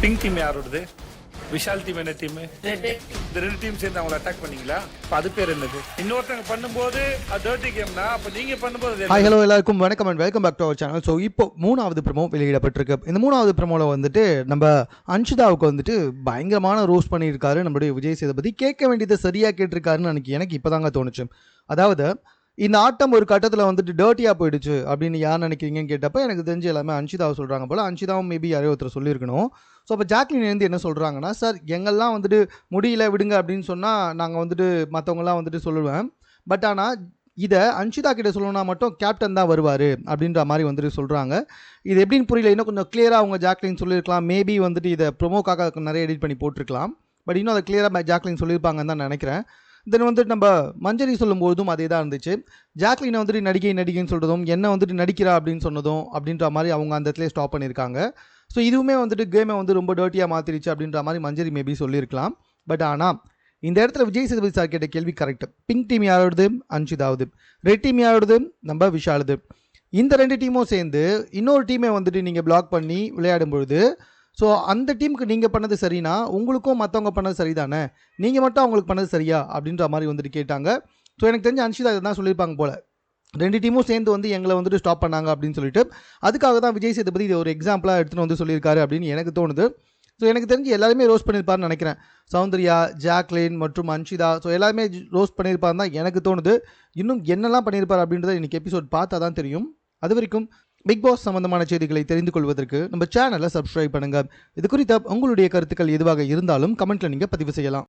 Pink team யாரோடது? Vishal team என்ன team? இந்த ரெண்டு டீம் சேர்ந்து அவங்களை அட்டாக் பண்ணீங்களா? அது பேர் என்னது? இன்னொருத்தங்க பண்ணும்போது அது டர்ட்டி கேம்னா, அப்ப நீங்க பண்ணும்போது ஹாய் ஹலோ எல்லாருக்கும் வணக்கம் and welcome back to our channel. So இப்போ 3வது ப்ரோமோ வெளியிடப்பட்டிருக்கு. இந்த 3வது ப்ரோமோவில் வந்துட்டு நம்ம அன்ஷிதாவுக்கு வந்துட்டு பயங்கரமான ரோஸ்ட் பண்ணியிருக்காரு நம்மளுடைய விஜய் சேதுபதி. கேட்க வேண்டியதை சரியாக கேட்டிருக்காருன்னு எனக்கு இப்போ தாங்க தோணுச்சு. அதாவது இந்த ஆட்டம் ஒரு கட்டத்தில் வந்துட்டு டர்ட்டியாக போயிடுச்சு அப்படின்னு யார் நினைக்கிறீங்கன்னு கேட்டப்போ எனக்கு தெரிஞ்சு எல்லாமே அன்ஷிதாவை சொல்கிறாங்க போல். அன்ஷிதாவும் மேபி யாரையோ ஒருத்தர் சொல்லியிருக்கணும். ஸோ அப்போ ஜாக்லின் வந்து என்ன சொல்கிறாங்கன்னா, சார் எங்கெல்லாம் வந்துட்டு முடியல விடுங்க அப்படின்னு சொன்னால் நாங்கள் வந்துட்டு மற்றவங்களாம் வந்துட்டு சொல்லுவேன். பட் ஆனால் இதை அன்ஷிதா கிட்ட சொல்லணும்னா மட்டும் கேப்டன் தான் வருவார் அப்படின்ற மாதிரி வந்துட்டு சொல்கிறாங்க. இது எப்படின்னு புரியல. இன்னும் கொஞ்சம் கிளியராக அவங்க ஜாக்லின் சொல்லியிருக்கலாம். மேபி வந்துட்டு இதை ப்ரொமோக்காக நிறைய எடிட் பண்ணி போட்டிருக்கலாம். பட் இன்னும் அதை கிளியராக ஜாக்லின் சொல்லியிருப்பாங்கன்னு தான் நினைக்கிறேன். தென் வந்துட்டு நம்ம மஞ்சரி சொல்லும்போதும் அதே தான் இருந்துச்சு. ஜாக்லினை வந்துட்டு நடிகைன்னு சொல்கிறதும் என்ன வந்துட்டு நடிக்கிறா அப்படின்னு சொன்னதும் அப்படின்ற மாதிரி அவங்க அந்த இடத்துல ஸ்டாப் பண்ணியிருக்காங்க. ஸோ இதுவுமே வந்துட்டு கேமை வந்து ரொம்ப டர்ட்டியாக மாற்றிடுச்சு அப்படின்ற மாதிரி மஞ்சரி மேபி சொல்லியிருக்கலாம். பட் ஆனால் இந்த இடத்துல விஜய் சேதுபதி சார் கேட்ட கேள்வி கரெக்ட். பிங்க் டீம் யாரோடது? அன்ஷிதாவுது. ரெட் டீம் யாரோடது? நம்ம விஷாலுது. இந்த ரெண்டு டீமும் சேர்ந்து இன்னொரு டீமை வந்துட்டு நீங்கள் பிளாக் பண்ணி விளையாடும் பொழுது ஸோ அந்த டீமுக்கு நீங்கள் பண்ணது சரினா உங்களுக்கும் மற்றவங்க பண்ணது சரிதானே, நீங்கள் மட்டும் அவங்களுக்கு பண்ணது சரியா அப்படின்ற மாதிரி வந்துட்டு கேட்டாங்க. ஸோ எனக்கு தெரிஞ்ச அன்ஷிதா இதை தான் சொல்லியிருப்பாங்க போல். ரெண்டு டீமும் சேர்ந்து வந்து எங்களை வந்துட்டு ஸ்டாப் பண்ணாங்க அப்படின்னு சொல்லிட்டு அதுக்காக தான் விஜய் சேதுபதி இது ஒரு எக்ஸாம்பிளாக எடுத்துகிட்டு வந்து சொல்லியிருக்காரு அப்படின்னு எனக்கு தோணுது. ஸோ எனக்கு தெரிஞ்சு எல்லாருமே ரோஸ்ட் பண்ணியிருப்பாருன்னு நினைக்கிறேன். சௌந்தர்யா, ஜாக்லின் மற்றும் அன்ஷிதா ஸோ எல்லாருமே ரோஸ்ட் பண்ணியிருப்பாருன்னு தான் எனக்கு தோணுது. இன்னும் என்னெல்லாம் பண்ணியிருப்பார் அப்படின்றத இன்றைக்கி எபிசோட் பார்த்தா தான் தெரியும். அது வரைக்கும் பிக் பாஸ் சம்பந்தமான செய்திகளை தெரிந்து கொள்வதற்கு நம்ம சேனலை சப்ஸ்கிரைப் பண்ணுங்கள். இது குறித்த உங்களுடைய கருத்துக்கள் எதுவாக இருந்தாலும் கமெண்ட்டில் நீங்கள் பதிவு செய்யலாம்.